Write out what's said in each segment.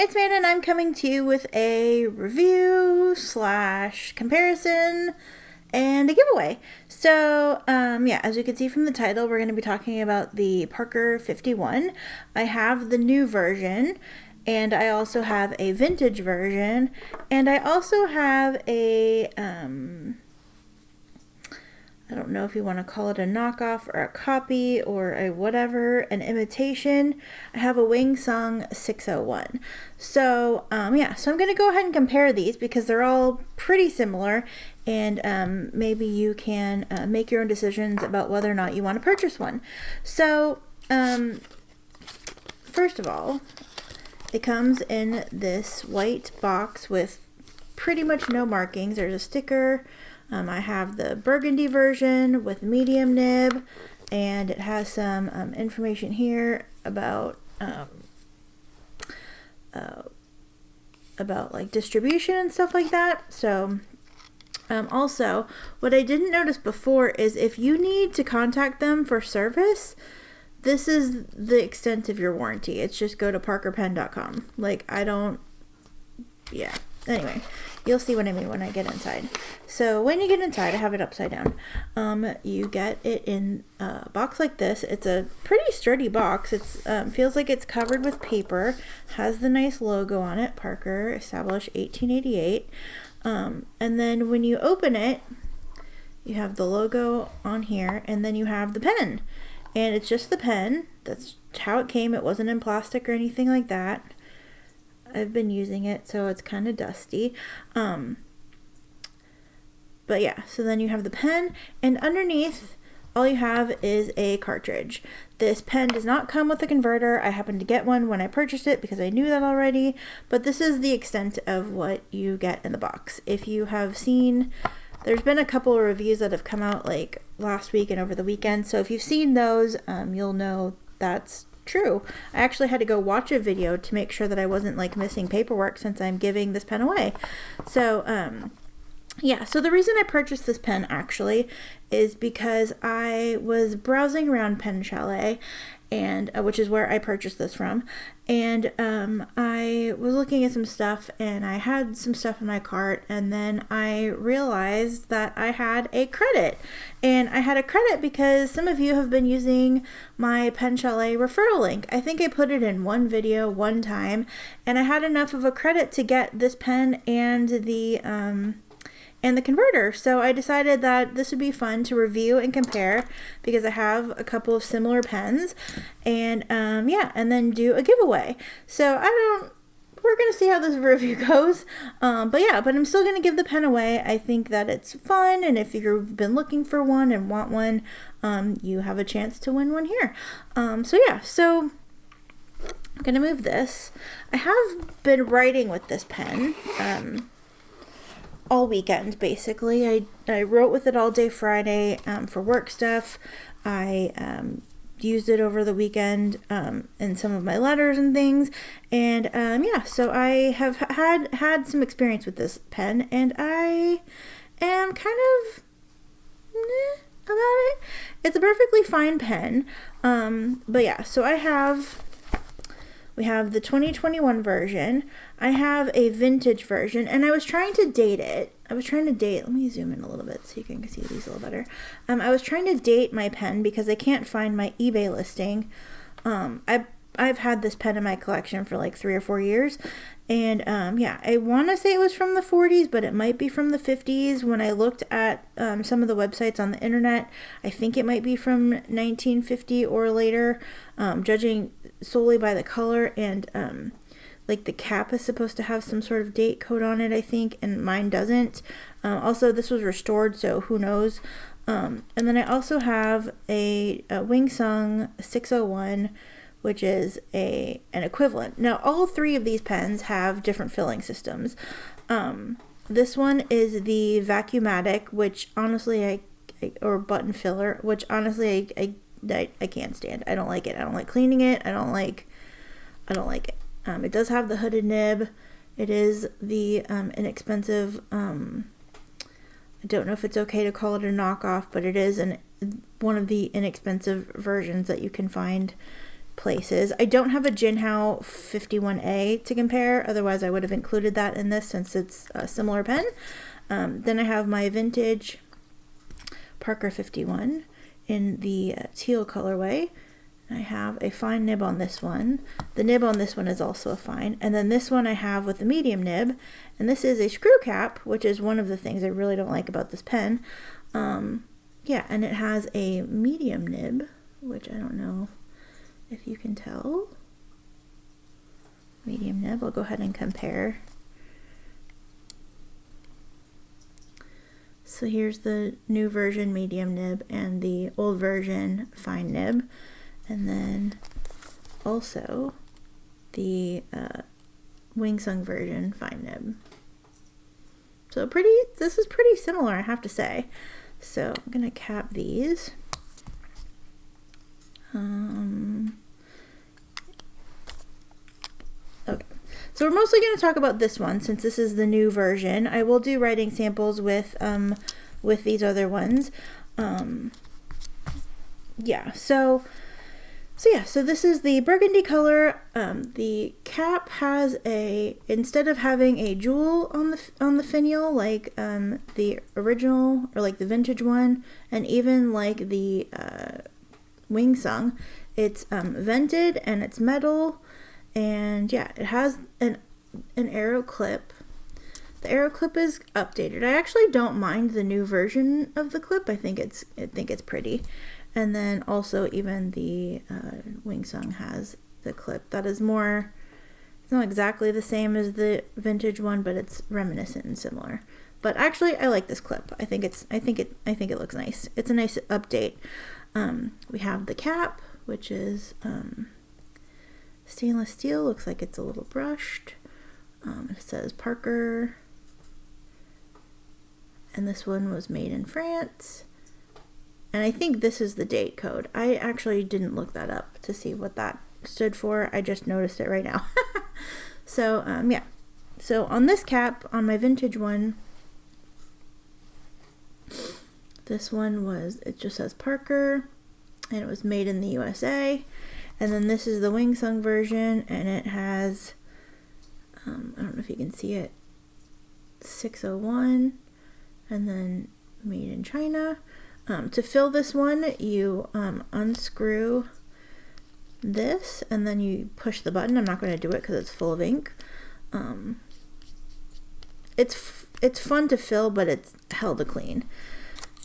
it's Amanda, and I'm coming to you with a review / comparison and a giveaway. So, yeah, as you can see from the title, we're going to be talking about the Parker 51. I have the new version, and I also have a vintage version, and I also have a, I don't know if you want to call it a knockoff or a copy or a whatever, an imitation. I have a WingSung 601. So, yeah, so I'm going to go ahead and compare these because they're all pretty similar, and maybe you can make your own decisions about whether or not you want to purchase one. So, first of all, it comes in this white box with pretty much no markings. There's a sticker. I have the burgundy version with medium nib, and it has some information here about like distribution and stuff like that. So also, what I didn't notice before is if you need to contact them for service, this is the extent of your warranty. It's just go to parkerpen.com. Like, yeah. Anyway, you'll see what I mean when I get inside. So when you get inside, I have it upside down. You get it in a box like this. It's a pretty sturdy box. It's feels like it's covered with paper. Has the nice logo on it, Parker, established 1888. And then when you open it, you have the logo on here, and then you have the pen. And it's just the pen. That's how it came. It wasn't in plastic or anything like that. I've been using it, so it's kind of dusty. But yeah, so then you have the pen, and underneath, all you have is a cartridge. This pen does not come with a converter. I happened to get one when I purchased it because I knew that already, but this is the extent of what you get in the box. If you have seen, there's been a couple of reviews that have come out like last week and over the weekend, so if you've seen those, you'll know that's true. I actually had to go watch a video to make sure that I wasn't like missing paperwork since I'm giving this pen away. So yeah, so the reason I purchased this pen actually is because I was browsing around Pen Chalet, and which is where I purchased this from, and I was looking at some stuff, and I had some stuff in my cart, and then I realized that I had a credit, and I had a credit because some of you have been using my Pen Chalet referral link. I think I put it in one video one time, and I had enough of a credit to get this pen and the converter. So I decided that this would be fun to review and compare because I have a couple of similar pens, and yeah, and then do a giveaway. So we're gonna see how this review goes. But yeah, but I'm still gonna give the pen away. I think that it's fun, and if you've been looking for one and want one, you have a chance to win one here. So yeah, so I'm gonna move this. I have been writing with this pen all weekend, basically. I wrote with it all day Friday for work stuff. I used it over the weekend in some of my letters and things, and yeah, so I have had some experience with this pen, and I am kind of about it. It's a perfectly fine pen, but yeah, so we have the 2021 version. I have a vintage version, and I was trying to date it. Let me zoom in a little bit so you can see these a little better. I was trying to date my pen because I can't find my eBay listing. I've had this pen in my collection for like 3 or 4 years, and yeah, I want to say it was from the 40s, but it might be from the 50s. When I looked at some of the websites on the internet, I think it might be from 1950 or later, judging solely by the color, and like the cap is supposed to have some sort of date code on it, I think, and mine doesn't. Also, this was restored, so who knows. And then I also have a WingSung 601, which is an equivalent. Now, all 3 of these pens have different filling systems. This one is the Vacuumatic, which honestly or button filler, which honestly I can't stand. I don't like it. I don't like cleaning it. I don't like it. It does have the hooded nib. It is the inexpensive, I don't know if it's okay to call it a knockoff, but it is one of the inexpensive versions that you can find places. I don't have a Jinhao 51A to compare, otherwise I would have included that in this since it's a similar pen. Then I have my vintage Parker 51 in the teal colorway. I have a fine nib on this one. The nib on this one is also a fine. And then this one I have with the medium nib. And this is a screw cap, which is one of the things I really don't like about this pen. Yeah, and it has a medium nib, which I don't know if you can tell. Medium nib, I'll go ahead and compare. So here's the new version medium nib and the old version fine nib. And then also the WingSung version fine nib. So this is pretty similar, I have to say. So I'm gonna cap these. Okay, so we're mostly going to talk about this one since this is the new version. I will do writing samples with these other ones. Yeah, so this is the burgundy color. The cap has instead of having a jewel on the finial like the original or like the vintage one, and even like the WingSung, it's vented and it's metal, and yeah, it has an arrow clip. The arrow clip is updated. I actually don't mind the new version of the clip. I think it's pretty. And then also even the WingSung has the clip that is more, it's not exactly the same as the vintage one, but it's reminiscent and similar. But actually I like this clip. I think it looks nice. It's a nice update. We have the cap, which is stainless steel. Looks like it's a little brushed. It says Parker. And this one was made in France. And I think this is the date code. I actually didn't look that up to see what that stood for. I just noticed it right now. So, yeah. So on this cap, on my vintage one, this one it just says Parker, and it was made in the USA. And then this is the WingSung version, and it has, I don't know if you can see it, 601, and then made in China. To fill this one, you unscrew this, and then you push the button. I'm not going to do it because it's full of ink. It's fun to fill, but it's hell to clean.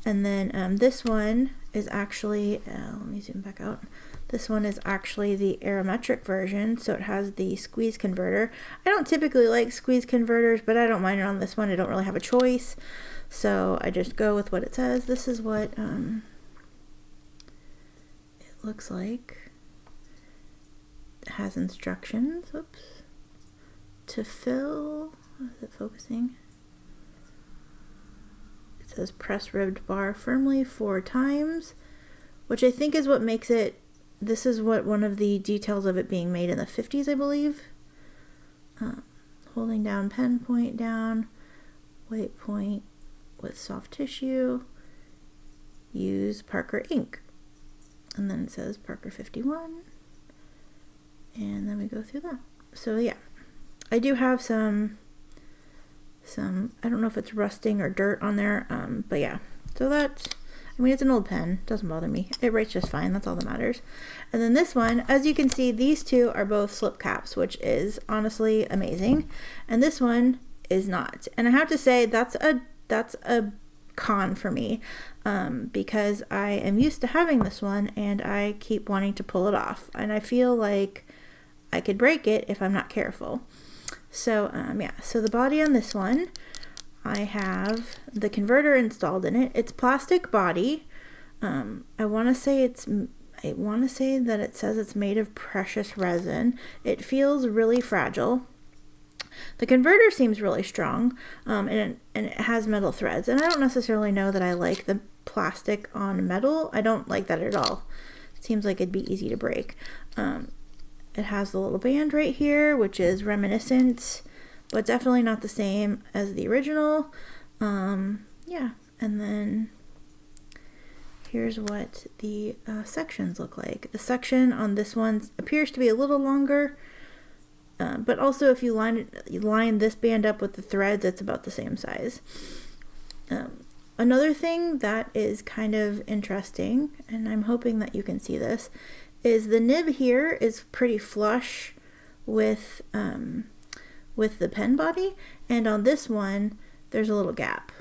And then this one is actually, let me zoom back out. This one is actually the aerometric version, so it has the squeeze converter. I don't typically like squeeze converters, but I don't mind it on this one. I don't really have a choice, so I just go with what it says. This is what it looks like. It has instructions, oops, to fill. Is it focusing? It says press ribbed bar firmly 4 times, which I think is what makes it. This is what one of the details of it being made in the 50s, I believe. Holding down pen point down, white point with soft tissue, use Parker ink. And then it says Parker 51. And then we go through that. So yeah, I do have some, I don't know if it's rusting or dirt on there, but yeah. So that's, I mean, it's an old pen, doesn't bother me. It writes just fine, that's all that matters. And then this one, as you can see, these two are both slip caps, which is honestly amazing. And this one is not. And I have to say, that's a con for me, because I am used to having this one and I keep wanting to pull it off. And I feel like I could break it if I'm not careful. So, yeah, so the body on this one, I have the converter installed in it. It's plastic body. I want to say that it says it's made of precious resin. It feels really fragile. The converter seems really strong, and it has metal threads. And I don't necessarily know that I like the plastic on metal. I don't like that at all. It seems like it'd be easy to break. It has the little band right here, which is reminiscent, but definitely not the same as the original. Yeah, and then here's what the sections look like. The section on this one appears to be a little longer, but also if you line this band up with the threads, it's about the same size. Another thing that is kind of interesting, and I'm hoping that you can see this, is the nib here is pretty flush with the pen body, and on this one there's a little gap,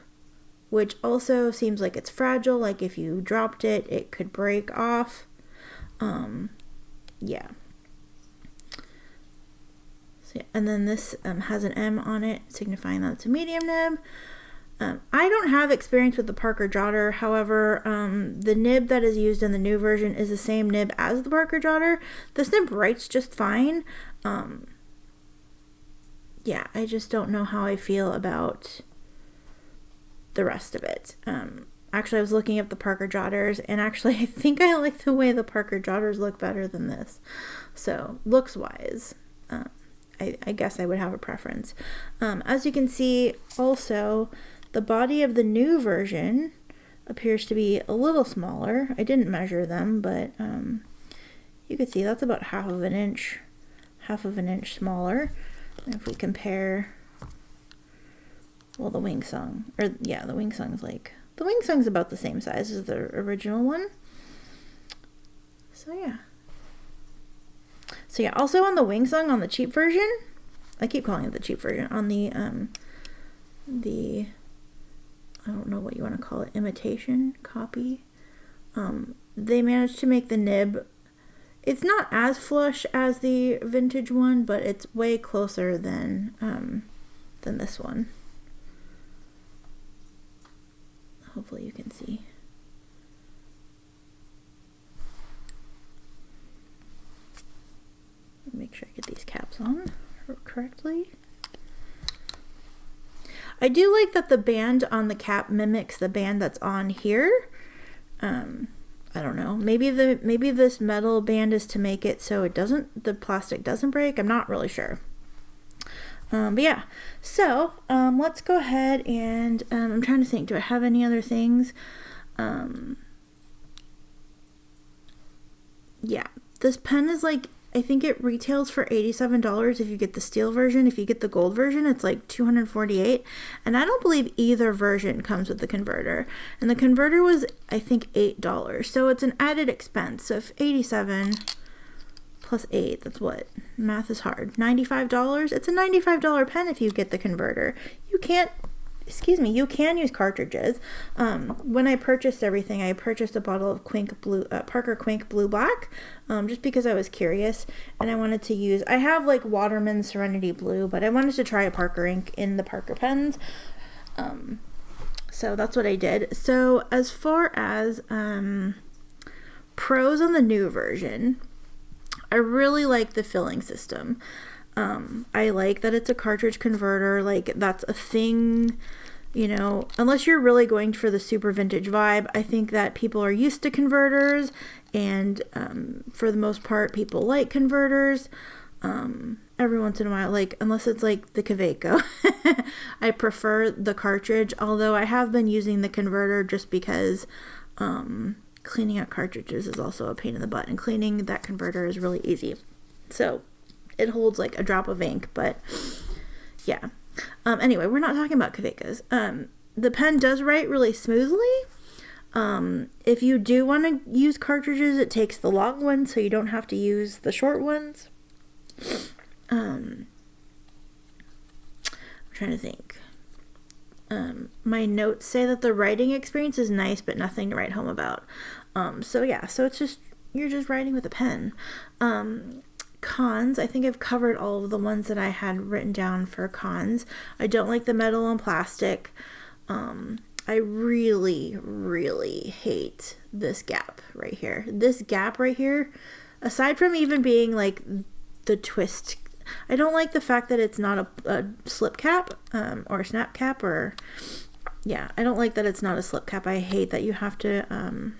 which also seems like it's fragile, like if you dropped it, it could break off. Yeah. So, and then this has an M on it, signifying that it's a medium nib. I don't have experience with the Parker Jotter. However, the nib that is used in the new version is the same nib as the Parker Jotter. This nib writes just fine. Yeah, I just don't know how I feel about the rest of it. Actually, I was looking up the Parker Jotters, and actually I think I like the way the Parker Jotters look better than this. So, looks-wise, I guess I would have a preference. As you can see, also, the body of the new version appears to be a little smaller. I didn't measure them, but you can see that's about half of an inch smaller. And if we compare, well, the WingSung, or yeah, the WingSung's about the same size as the original one. So yeah. So yeah, also on the WingSung, on the cheap version, I keep calling it the cheap version, on the I don't know what you want to call it, imitation copy, they managed to make the nib, it's not as flush as the vintage one, but it's way closer than this one. Hopefully you can see. Make sure I get these caps on correctly. I do like that the band on the cap mimics the band that's on here. I don't know. Maybe this metal band is to make it so the plastic doesn't break. I'm not really sure. But yeah. So let's go ahead and I'm trying to think. Do I have any other things? Yeah. This pen is like, I think it retails for $87 if you get the steel version. If you get the gold version, it's like $248. And I don't believe either version comes with the converter. And the converter was, I think, $8. So it's an added expense. So if 87 plus 8, that's what? Math is hard. $95? It's a $95 pen if you get the converter. You can use cartridges. When I purchased everything, I purchased a bottle of Parker Quink Blue Black, just because I was curious, and I wanted to use, I have like Waterman Serenity Blue, but I wanted to try a Parker ink in the Parker pens, so that's what I did. So as far as pros on the new version, I really like the filling system. I like that it's a cartridge converter, like that's a thing, you know, unless you're really going for the super vintage vibe. I think that people are used to converters, and for the most part, people like converters. Every once in a while, like, unless it's like the Kaweco, I prefer the cartridge, although I have been using the converter just because cleaning out cartridges is also a pain in the butt, and cleaning that converter is really easy. So it holds like a drop of ink, but yeah. Anyway, we're not talking about Kawecos. The pen does write really smoothly. If you do want to use cartridges, it takes the long ones, so you don't have to use the short ones. I'm trying to think. My notes say that the writing experience is nice, but nothing to write home about. So yeah, so it's just, you're just writing with a pen. Cons, I think I've covered all of the ones that I had written down for cons. I don't like the metal and plastic. I really, really hate this gap right here. This gap right here, aside from even being like the twist, I don't like the fact that it's not a slip cap or a snap cap, or yeah, I don't like that it's not a slip cap. I hate that you have to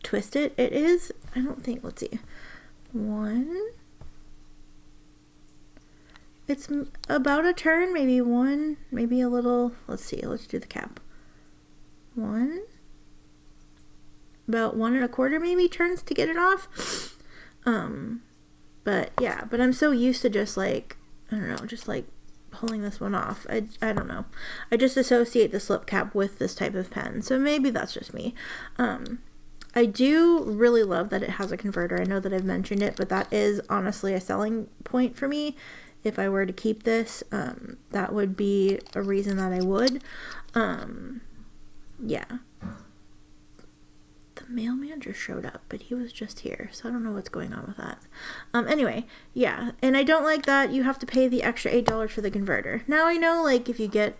twist it. It is, I don't think, let's see. It's about a turn, maybe one, maybe a little, let's see, let's do the cap. 1, about 1.25 maybe turns to get it off. But yeah, but I'm so used to just like, I don't know, just like pulling this one off. I don't know. I just associate the slip cap with this type of pen. So maybe that's just me. I do really love that it has a converter. I know that I've mentioned it, but that is honestly a selling point for me. If I were to keep this, that would be a reason that I would. Yeah. The mailman just showed up, but he was just here, so I don't know what's going on with that. Anyway, yeah, and I don't like that you have to pay the extra $8 for the converter. Now I know, like, if you get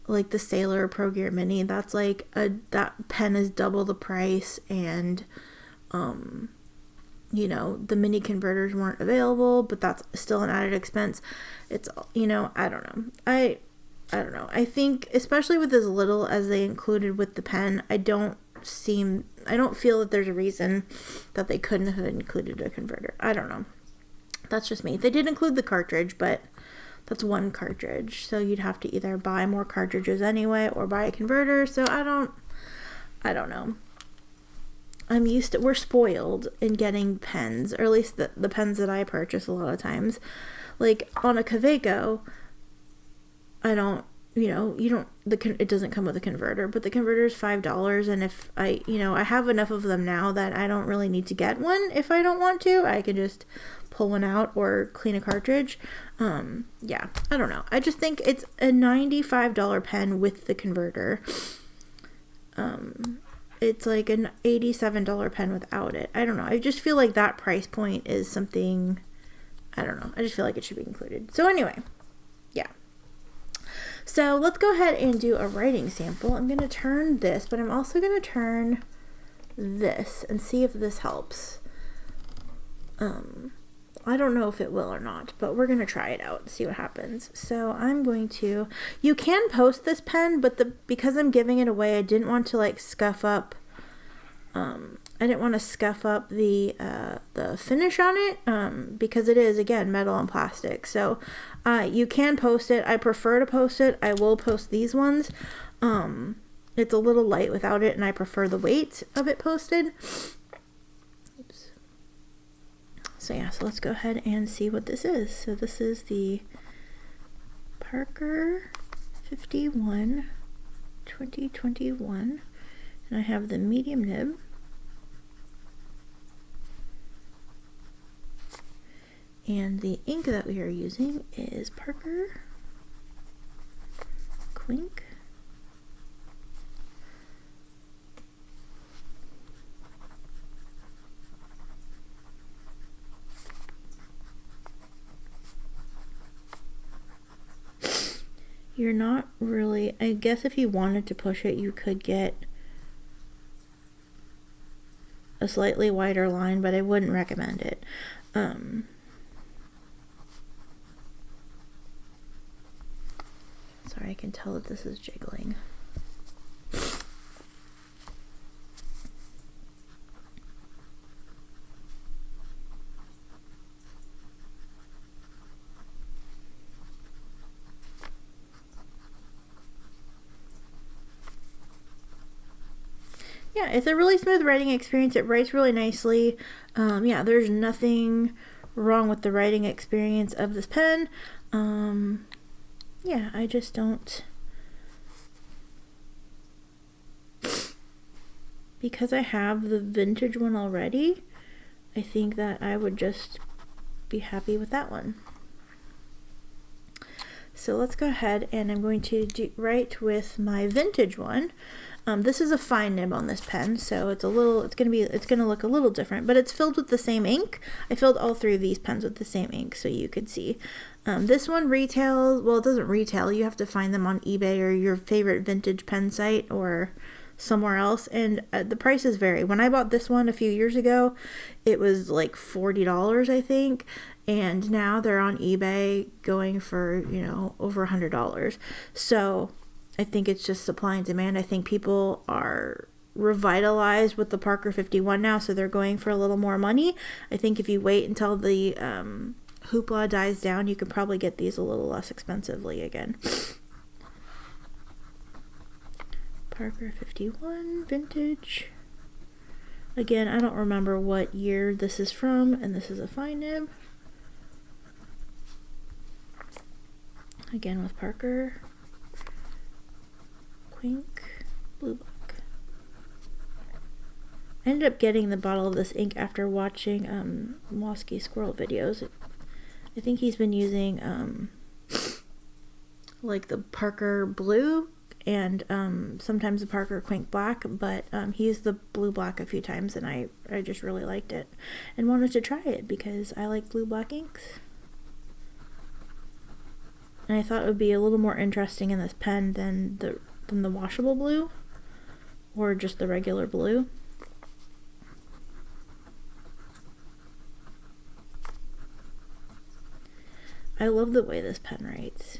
like the Sailor Pro Gear Mini, that's like that pen is double the price, and you know, the mini converters weren't available, but that's still an added expense. It's, you know, I don't know. I don't know. I think especially with as little as they included with the pen, I don't feel that there's a reason that they couldn't have included a converter. I don't know. That's just me. They did include the cartridge, but that's one cartridge. So you'd have to either buy more cartridges anyway or buy a converter. So I don't know. We're spoiled in getting pens, or at least the pens that I purchase a lot of times. Like on a Kaweco, it doesn't come with a converter, but the converter is $5, and if I have enough of them now that I don't really need to get one if I don't want to. I can just pull one out or clean a cartridge. Yeah, I don't know. I just think it's a $95 pen with the converter. It's like an $87 pen without it. I don't know. I just feel like that price point is something, I don't know. I just feel like it should be included. So anyway, yeah. So let's go ahead and do a writing sample. I'm going to turn this, but I'm also going to turn this and see if this helps. I don't know if it will or not, but we're going to try it out and see what happens. So I'm going to, you can post this pen, but because I'm giving it away, I didn't want to like scuff up, I didn't want to scuff up the finish on it, because it is, again, metal and plastic. So you can post it. I prefer to post it. I will post these ones. It's a little light without it, and I prefer the weight of it posted. Oops. So yeah, so let's go ahead and see what this is. So this is the Parker 51 2021, and I have the medium nib. And the ink that we are using is Parker Quink. You're not really, I guess if you wanted to push it, you could get a slightly wider line, but I wouldn't recommend it. Sorry, I can tell that this is jiggling. Yeah, it's a really smooth writing experience. It writes really nicely. Yeah, there's nothing wrong with the writing experience of this pen. Yeah, I just don't, because I have the vintage one already, I think that I would just be happy with that one. So let's go ahead, and I'm going to write with my vintage one. This is a fine nib on this pen, so it's gonna look a little different, but it's filled with the same ink. I filled all three of these pens with the same ink, so you could see. This one retails, well, it doesn't retail. You have to find them on eBay or your favorite vintage pen site or somewhere else, and the prices vary. When I bought this one a few years ago, it was like $40, I think, and now they're on eBay going for, over $100. So I think it's just supply and demand. I think people are revitalized with the Parker 51 now, so they're going for a little more money. I think if you wait until the hoopla dies down, you can probably get these a little less expensively again. Parker 51 vintage. Again, I don't remember what year this is from, and this is a fine nib. Again with Parker, Quink, Blue Book. I ended up getting the bottle of this ink after watching Mosky Squirrel videos. I think he's been using like the Parker Blue and sometimes the Parker Quink Black, but he used the Blue Black a few times, and I just really liked it and wanted to try it because I like blue black inks. And I thought it would be a little more interesting in this pen than the washable blue or just the regular blue. I love the way this pen writes.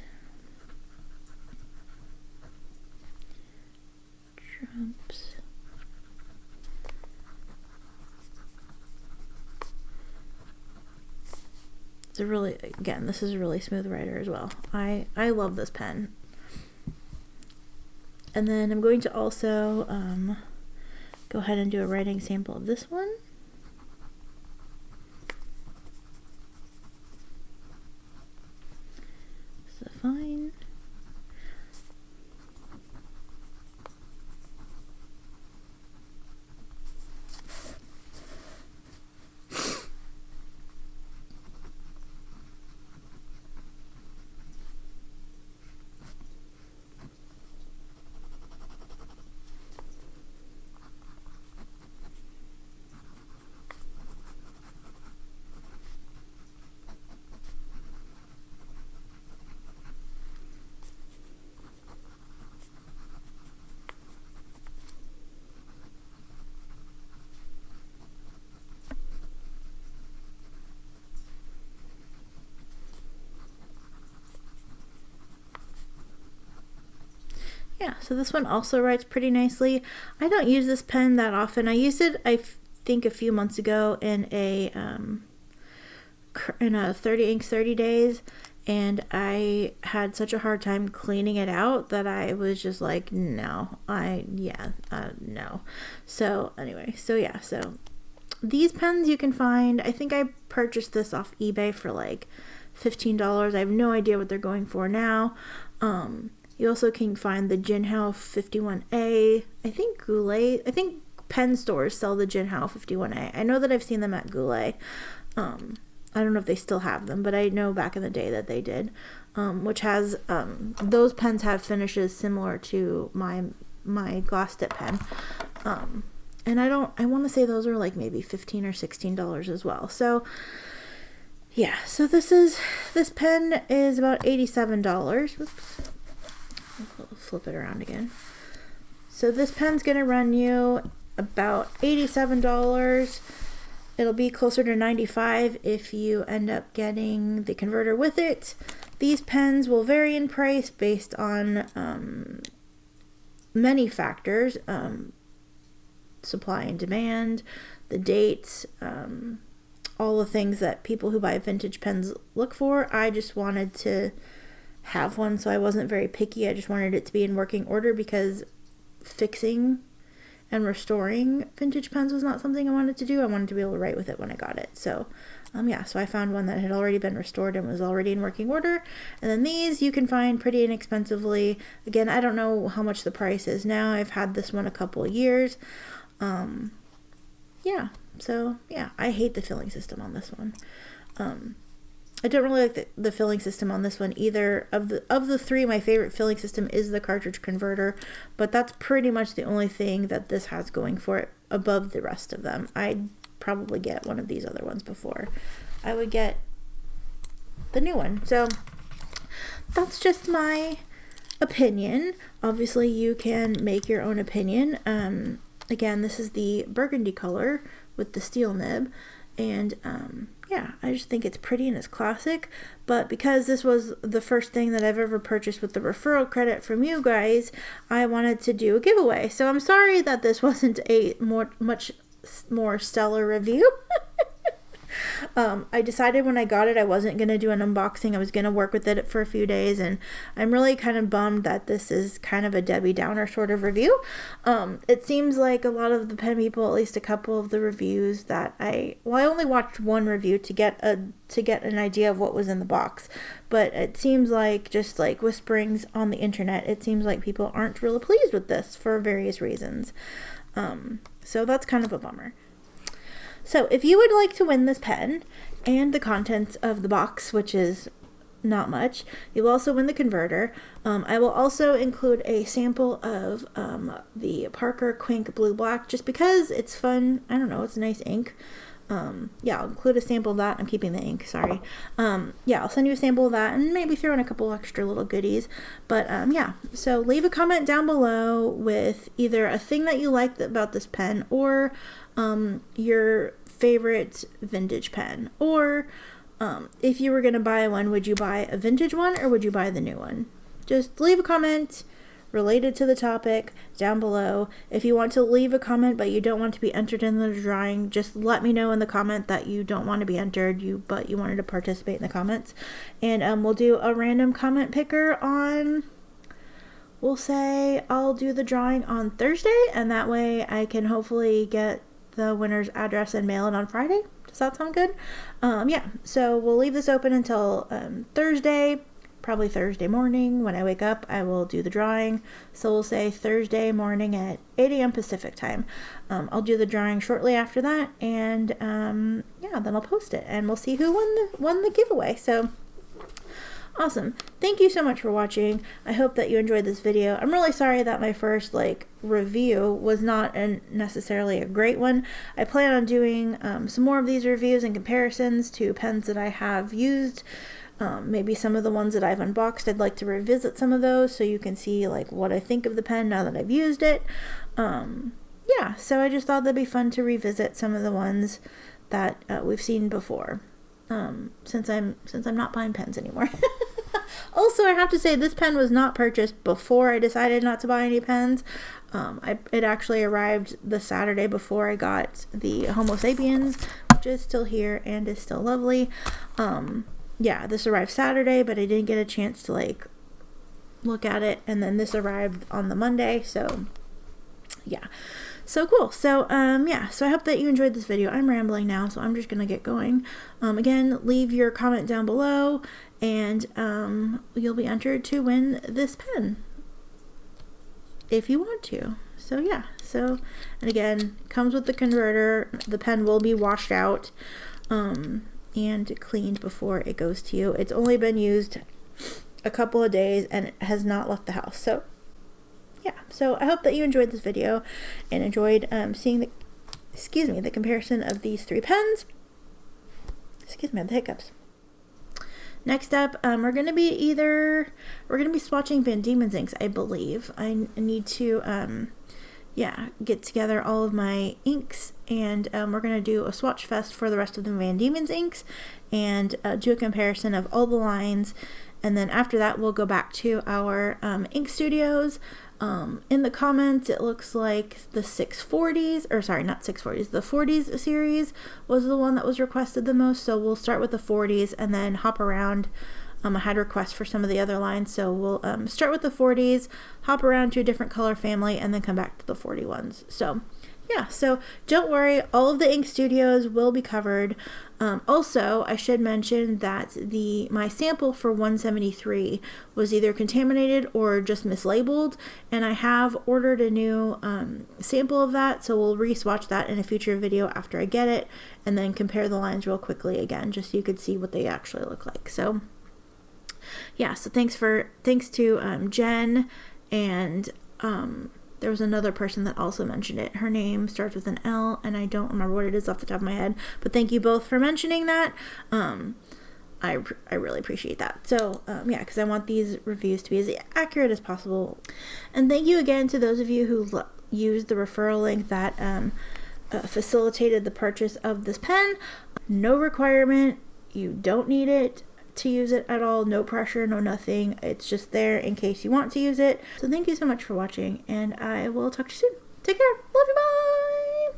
Trumps. It's a really, again, this is a really smooth writer as well. I love this pen. And then I'm going to also go ahead and do a writing sample of this one. So fine. Yeah, so this one also writes pretty nicely. I don't use this pen that often. I used it, I think, a few months ago in a 30 inks 30 days, and I had such a hard time cleaning it out that I was just like, no. No. So anyway, so yeah, so these pens you can find, I think I purchased this off eBay for like $15. I have no idea what they're going for now. You also can find the Jinhao 51A. I think Goulet. I think pen stores sell the Jinhao 51A. I know that I've seen them at Goulet. I don't know if they still have them, but I know back in the day that they did. Which has those pens have finishes similar to my gloss tip pen. And I want to say those are like maybe $15 or $16 as well. So yeah, so this pen is about $87. Whoops. I'll flip it around again. So this pen's gonna run you about $87. It'll be closer to $95 if you end up getting the converter with it. These pens will vary in price based on many factors, supply and demand, the dates, all the things that people who buy vintage pens look for. I just wanted to have one, so I wasn't very picky. I just wanted it to be in working order because fixing and restoring vintage pens was not something I wanted to do. I wanted to be able to write with it when I got it. So yeah, so I found one that had already been restored and was already in working order. And then these you can find pretty inexpensively. Again, I don't know how much the price is now. I've had this one a couple of years. Yeah, so yeah, I hate the filling system on this one. I don't really like the filling system on this one either. Of the three, my favorite filling system is the cartridge converter, but that's pretty much the only thing that this has going for it above the rest of them. I'd probably get one of these other ones before I would get the new one. So that's just my opinion. Obviously, you can make your own opinion. Again, this is the burgundy color with the steel nib, and yeah, I just think it's pretty and it's classic. But because this was the first thing that I've ever purchased with the referral credit from you guys, I wanted to do a giveaway. So I'm sorry that this wasn't a much more stellar review. I decided when I got it I wasn't going to do an unboxing. I was going to work with it for a few days, and I'm really kind of bummed that this is kind of a Debbie Downer sort of review. It seems like a lot of the pen people, at least a couple of the reviews that I only watched one review to get an idea of what was in the box, but it seems like, just like whisperings on the internet, it seems like people aren't really pleased with this for various reasons. So that's kind of a bummer. So if you would like to win this pen and the contents of the box, which is not much, you'll also win the converter. I will also include a sample of the Parker Quink Blue Black, just because it's fun. I don't know, it's a nice ink. Yeah, I'll include a sample of that. I'm keeping the ink, sorry. Yeah, I'll send you a sample of that and maybe throw in a couple extra little goodies. But yeah, so leave a comment down below with either a thing that you liked about this pen, or your favorite vintage pen, or if you were going to buy one, would you buy a vintage one or would you buy the new one? Just leave a comment related to the topic down below. If you want to leave a comment but you don't want to be entered in the drawing, just let me know in the comment that you don't want to be entered, but you wanted to participate in the comments, and we'll do a random comment picker on, we'll say I'll do the drawing on Thursday, and that way I can hopefully get the winner's address and mail it on Friday. Does that sound good? Yeah, so we'll leave this open until Thursday. Probably Thursday morning when I wake up, I will do the drawing. So we'll say Thursday morning at 8 a.m. Pacific time. I'll do the drawing shortly after that, and yeah, then I'll post it, and we'll see who won the giveaway. So awesome. Thank you so much for watching. I hope that you enjoyed this video. I'm really sorry that my first review was not necessarily a great one. I plan on doing some more of these reviews and comparisons to pens that I have used. Maybe some of the ones that I've unboxed, I'd like to revisit some of those so you can see what I think of the pen now that I've used it. Yeah, so I just thought that'd be fun to revisit some of the ones that we've seen before. Since I'm not buying pens anymore. Also, I have to say, this pen was not purchased before I decided not to buy any pens. It actually arrived the Saturday before I got the Homo sapiens, which is still here and is still lovely. Yeah, this arrived Saturday, but I didn't get a chance to look at it, and then this arrived on the Monday, so yeah. So cool. So yeah, so I hope that you enjoyed this video. I'm rambling now, so I'm just gonna get going. Again, leave your comment down below, and you'll be entered to win this pen if you want to. So yeah, so, and again, comes with the converter. The pen will be washed out and cleaned before it goes to you. It's only been used a couple of days and it has not left the house. So yeah, so I hope that you enjoyed this video and enjoyed seeing the comparison of these three pens. Excuse me, the hiccups. Next up, we're gonna be swatching Van Diemen's inks, I believe. I need to yeah, get together all of my inks, and we're gonna do a swatch fest for the rest of the Van Diemen's inks, and do a comparison of all the lines. And then after that, we'll go back to our ink studios. In the comments, it looks like the 640s, or sorry, not 640s, the 40s series was the one that was requested the most. So we'll start with the 40s and then hop around. I had requests for some of the other lines, so we'll start with the 40s, hop around to a different color family, and then come back to the 41s. So yeah, so don't worry, all of the ink studios will be covered. Also, I should mention that my sample for 173 was either contaminated or just mislabeled, and I have ordered a new sample of that, so we'll re-swatch that in a future video after I get it, and then compare the lines real quickly again, just so you could see what they actually look like. So yeah, so thanks to Jen, and there was another person that also mentioned it. Her name starts with an L, and I don't remember what it is off the top of my head, but thank you both for mentioning that. I really appreciate that. So yeah, because I want these reviews to be as accurate as possible. And thank you again to those of you who used the referral link that facilitated the purchase of this pen. No requirement, you don't need it to use it at all, no pressure, no nothing. It's just there in case you want to use it. So thank you so much for watching, and I will talk to you soon. Take care. Love you. Bye.